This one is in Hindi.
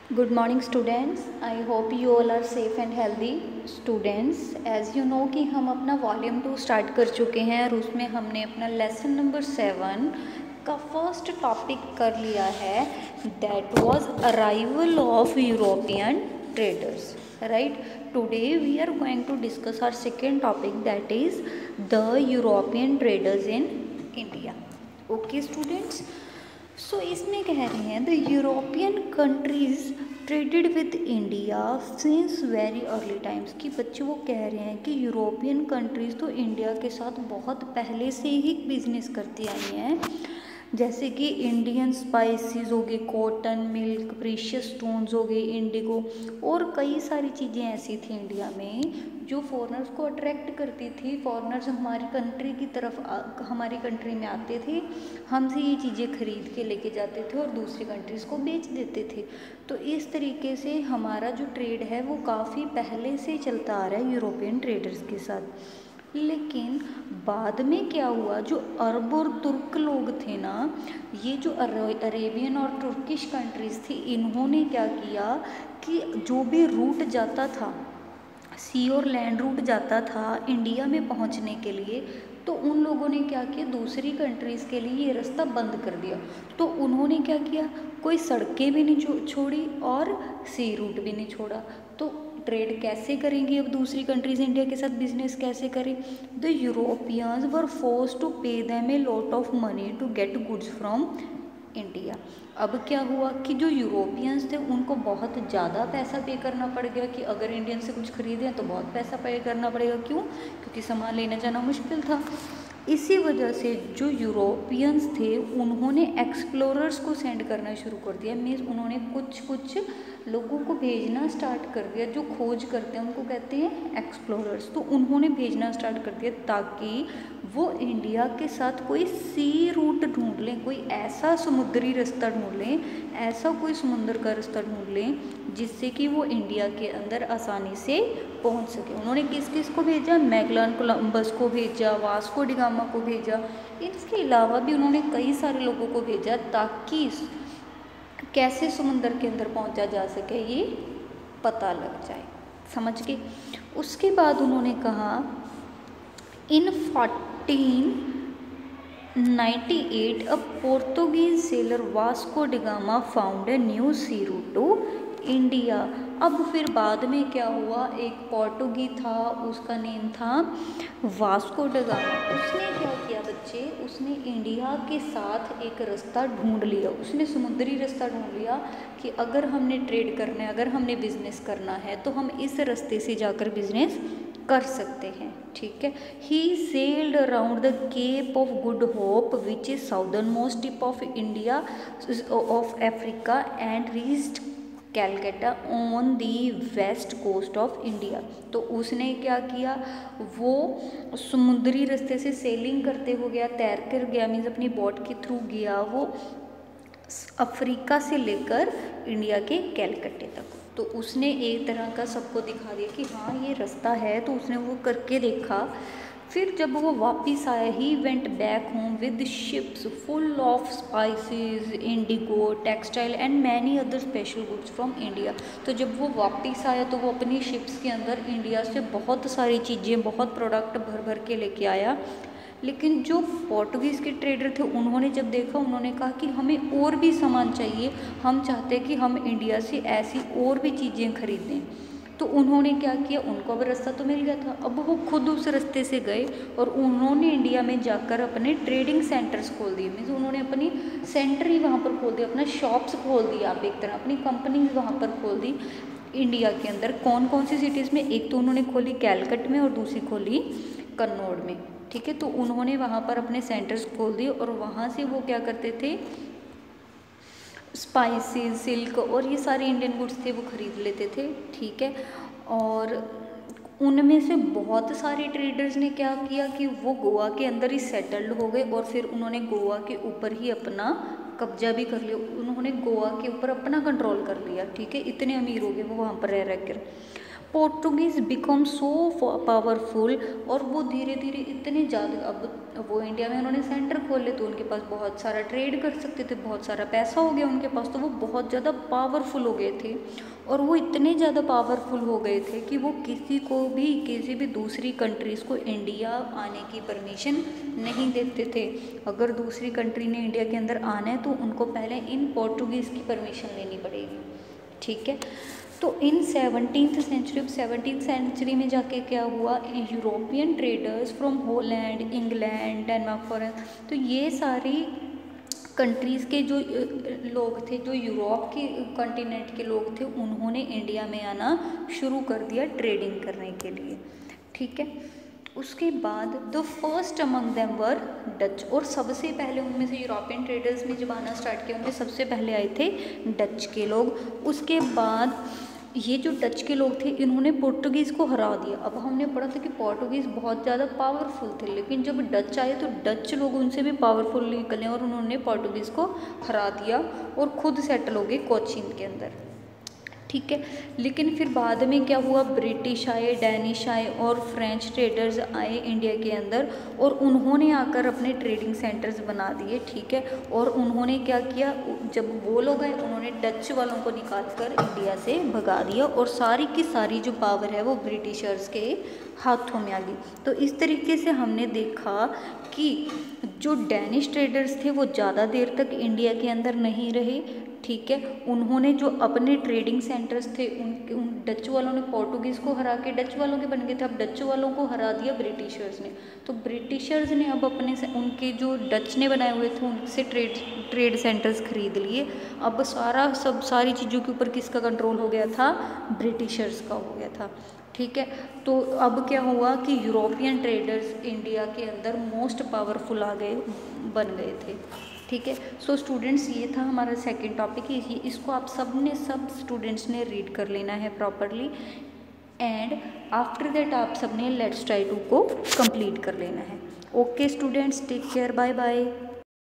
Good morning students. I hope you all are safe and healthy students. As you know कि हम अपना वॉल्यूम 2 स्टार्ट कर चुके हैं और उसमें हमने अपना लेसन नंबर 7 का फर्स्ट टॉपिक कर लिया है, that was arrival of European traders. Right, today we are going to discuss our second topic, that is the European traders in India. Okay students, so इसमें कह रहे हैं the European countries traded with India since very early times. कि बच्चे वो कह रहे हैं कि यूरोपियन कंट्रीज़ तो इंडिया के साथ बहुत पहले से ही बिजनेस करती आई हैं. जैसे कि इंडियन स्पाइसेस हो गए, कॉटन, मिल्क, प्रीशियस स्टोन्स हो गए, इंडिगो और कई सारी चीज़ें ऐसी थी इंडिया में जो फॉरेनर्स को अट्रैक्ट करती थी. फॉरेनर्स हमारी कंट्री की तरफ हमारी कंट्री में आते थे, हमसे ये चीज़ें खरीद के लेके जाते थे और दूसरी कंट्रीज़ को बेच देते थे. तो इस तरीके से हमारा जो ट्रेड है वो काफ़ी पहले से चलता आ रहा है यूरोपियन ट्रेडर्स के साथ. लेकिन बाद में क्या हुआ, जो अरब और तुर्क लोग थे ना, ये जो अरेबियन और तुर्किश कंट्रीज़ थी, इन्होंने क्या किया कि जो भी रूट जाता था, सी और लैंड रूट जाता था इंडिया में पहुंचने के लिए, तो उन लोगों ने क्या किया, दूसरी कंट्रीज़ के लिए ये रास्ता बंद कर दिया. तो उन्होंने क्या किया, कोई सड़कें भी नहीं छोड़ी और सी रूट भी नहीं छोड़ा. तो ट्रेड कैसे करेंगे अब दूसरी कंट्रीज इंडिया के साथ, बिजनेस कैसे करें. The Europeans were force to pay them a lot of money to get goods from India. अब क्या हुआ कि जो यूरोपियंस थे उनको बहुत ज़्यादा पैसा पे करना पड़ गया कि अगर इंडियन से कुछ खरीदें तो बहुत पैसा पे करना पड़ेगा. क्यों? क्योंकि सामान लेना जाना मुश्किल था. इसी वजह से जो यूरोपियंस थे उन्होंने एक्सप्लोरर्स को सेंड करना शुरू कर दिया. मीन्स उन्होंने कुछ लोगों को भेजना स्टार्ट कर दिया, जो खोज करते हैं उनको कहते हैं एक्सप्लोरर्स. तो उन्होंने भेजना स्टार्ट कर दिया ताकि वो इंडिया के साथ कोई सी रूट ढूंढ लें, कोई ऐसा समुद्री रास्ता ढूंढ लें, ऐसा कोई समुद्र का रास्ता ढूंढ लें जिससे कि वो इंडिया के अंदर आसानी से पहुंच सके. उन्होंने किस किस को भेजा, मैगलन कोलंबस को भेजा, वास्को डिगामा को भेजा. इसके अलावा भी उन्होंने कई सारे लोगों को भेजा ताकि कैसे समुद्र के अंदर पहुंचा जा सके ये पता लग जाए. समझ के उसके बाद उन्होंने कहा in 1498 a Portuguese sailor Vasco da Gama found a new sea route to India. अब फिर बाद में क्या हुआ, एक पोर्टुगी था, उसका नेम था वास्को डिगामा. उसने क्या किया बच्चे, उसने इंडिया के साथ एक रास्ता ढूंढ लिया, उसने समुद्री रास्ता ढूंढ लिया कि अगर हमने ट्रेड करना है, अगर हमने बिजनेस करना है तो हम इस रास्ते से जाकर बिजनेस कर सकते हैं. ठीक है. He sailed around the Cape of Good Hope which is southernmost tip of India of Africa and reached Calcutta on the west coast of India. तो उसने क्या किया, वो समुद्री रास्ते से सेलिंग करते हो गया, तैर कर गया, मीन्स अपनी बोट के थ्रू गया, वो अफ्रीका से लेकर इंडिया के कैलकाटे तक. तो उसने एक तरह का सबको दिखा दिया कि हाँ ये रास्ता है, तो उसने वो करके देखा. फिर जब वो वापस आया, he went back home with ships full of spices, Indigo, textile and many other special goods from India. तो जब वो वापस आया तो वो अपनी शिप्स के अंदर इंडिया से बहुत सारी चीज़ें, बहुत प्रोडक्ट भर भर के लेके आया. लेकिन जो पोर्टुगीज़ के ट्रेडर थे उन्होंने जब देखा, उन्होंने कहा कि हमें और भी सामान चाहिए, हम चाहते हैं कि हम इंडिया से ऐसी और भी चीज़ें खरीदें. तो उन्होंने क्या किया, उनको अब रास्ता तो मिल गया था, अब वो खुद उस रास्ते से गए और उन्होंने इंडिया में जाकर अपने ट्रेडिंग सेंटर्स खोल दिए. मीन्स उन्होंने अपनी सेंटर ही वहाँ पर खोल दिया, अपना शॉप्स खोल दिया, आप एक तरह अपनी कंपनीज वहाँ पर खोल दी इंडिया के अंदर. कौन कौन सी सिटीज़ में, एक तो उन्होंने खोली कैलकट में और दूसरी खोली कन्नौड़ में. ठीक है. तो उन्होंने वहाँ पर अपने सेंटर्स खोल दिए और वहाँ से वो क्या करते थे, स्पाइसेस, सिल्क और ये सारे इंडियन गुड्स थे वो खरीद लेते थे. ठीक है. और उनमें से बहुत सारे ट्रेडर्स ने क्या किया कि वो गोवा के अंदर ही सेटल्ड हो गए और फिर उन्होंने गोवा के ऊपर ही अपना कब्जा भी कर लिया. उन्होंने गोवा के ऊपर अपना कंट्रोल कर लिया. ठीक है. इतने अमीर हो गए वो वहाँ पर रह कर. पोर्टुगीज़ बिकम सो पावरफुल और वो धीरे धीरे इतने ज़्यादा, अब वो इंडिया में उन्होंने सेंटर खोले तो उनके पास बहुत सारा ट्रेड कर सकते थे, बहुत सारा पैसा हो गया उनके पास, तो वो बहुत ज़्यादा पावरफुल हो गए थे। और वो इतने ज़्यादा पावरफुल हो गए थे कि वो किसी भी दूसरी कंट्रीज़ को इंडिया आने की परमिशन नहीं देते थे। अगर दूसरी कंट्री ने इंडिया के अंदर आना है तो उनको पहले इन पोर्टुगीज़ की परमिशन लेनी पड़ेगी, ठीक है। तो इन 17th सेंचुरी में जाके क्या हुआ, European traders from Holland, England, Denmark, foreign, तो ये सारी कंट्रीज़ के जो लोग थे, जो यूरोप के कॉन्टिनेंट के लोग थे, उन्होंने इंडिया में आना शुरू कर दिया ट्रेडिंग करने के लिए, ठीक है। उसके बाद the first among them were Dutch, और सबसे पहले उनमें से यूरोपियन ट्रेडर्स ने जब आना स्टार्ट किया उनमें सबसे पहले आए थे डच के लोग। उसके बाद ये जो डच के लोग थे इन्होंने पोर्टुगीज़ को हरा दिया। अब हमने पढ़ा था कि पोर्टुगीज़ बहुत ज़्यादा पावरफुल थे, लेकिन जब डच आए तो डच लोग उनसे भी पावरफुल निकले और उन्होंने पोर्टुगीज़ को हरा दिया और खुद सेटल हो गए कोचीन के अंदर, ठीक है। लेकिन फिर बाद में क्या हुआ, ब्रिटिश आए, डैनिश आए और फ्रेंच ट्रेडर्स आए इंडिया के अंदर, और उन्होंने आकर अपने ट्रेडिंग सेंटर्स बना दिए, ठीक है। और उन्होंने क्या किया, जब वो लोग आए उन्होंने डच वालों को निकाल कर इंडिया से भगा दिया और सारी की सारी जो पावर है वो ब्रिटिशर्स के हाथों में आ गई। तो इस तरीके से हमने देखा कि जो डैनिश ट्रेडर्स थे वो ज़्यादा देर तक इंडिया के अंदर नहीं रहे, ठीक है। उन्होंने जो अपने ट्रेडिंग सेंटर्स थे उन डच वालों ने पोर्टुगीज़ को हरा के डच वालों के बन गए थे। अब डच वालों को हरा दिया ब्रिटिशर्स ने, तो ब्रिटिशर्स ने अब अपने से उनके जो डच ने बनाए हुए थे उनसे ट्रेड सेंटर्स खरीद लिए। अब सारी चीज़ों के ऊपर किसका कंट्रोल हो गया था, ब्रिटिशर्स का हो गया था, ठीक है। तो अब क्या हुआ कि यूरोपियन ट्रेडर्स इंडिया के अंदर मोस्ट पावरफुल बन गए थे, ठीक है। सो स्टूडेंट्स ये था हमारा सेकंड टॉपिक, इसको आप सब स्टूडेंट्स ने रीड कर लेना है प्रॉपरली, एंड आफ्टर दैट आप सब ने लेट्स ट्राई टू को कंप्लीट कर लेना है। Okay students, take care, bye bye.